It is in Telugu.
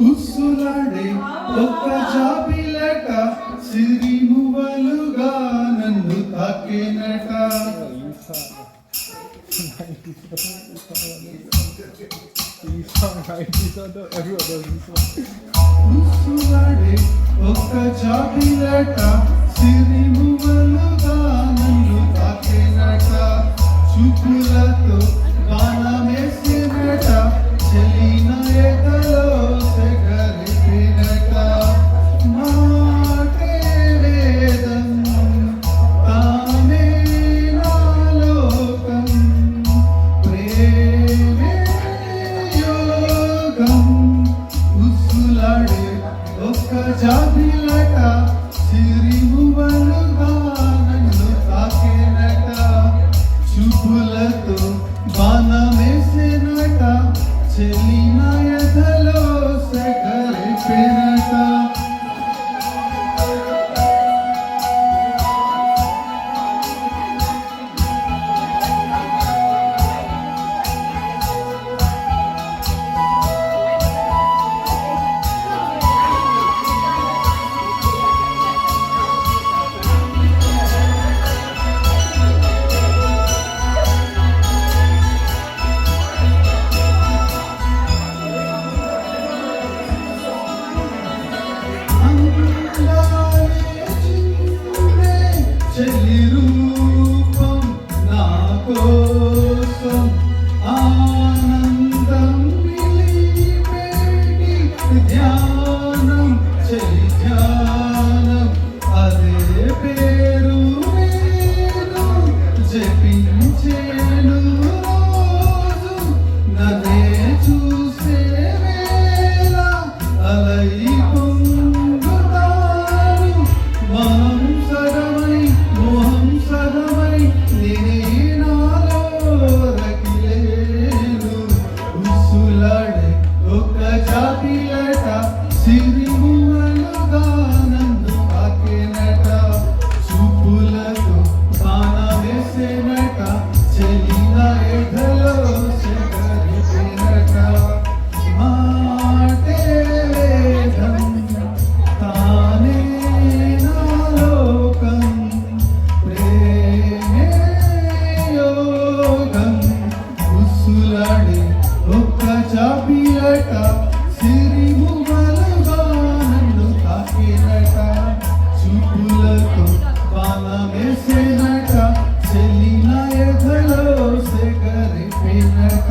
ఉస్సులాడే ఒక్క జాబిలట సిరిమువలుగా నన్ను తాకేనట. ఉస్సులాడే ఒక్క జాబిలట సిరిమువలుగా నన్ను తాకేనట. చూపులతో బాణమేసినట చెలిన ఎదలో సెగరిపినట. మాటే వేదం తానే నా లోకం ప్రేమే యోగం. ఉస్సులాడే ఒక్క జాబిలట సిరిమువలుగా నన్ను తాకేనట. చూపులతో బాణమేసినట చెలిన ఎదలో సెగరిపినట. చెల్లి రూపం నా కోసం ఆనందం మిలిపేటి ధ్యానం చెల్లి ధ్యానం అదే పేరు నేను జపించేను రోజు. నన్నే చూసే వేళ అలై సిరిమువలుగా నన్ను తాకేనట. చూపులతో బాణమేసినట చెలిన ఎదలో సెగరిపినట. మాటే వేదం తానే నా లోకం ప్రేమే యోగం. ఉస్సులాడే ఒక్క జాబిలట సిరిమువలుగా నన్ను తాకేనట. చూపులతో బాణమేసినట చెలిన ఎదలో సెగరిపినట.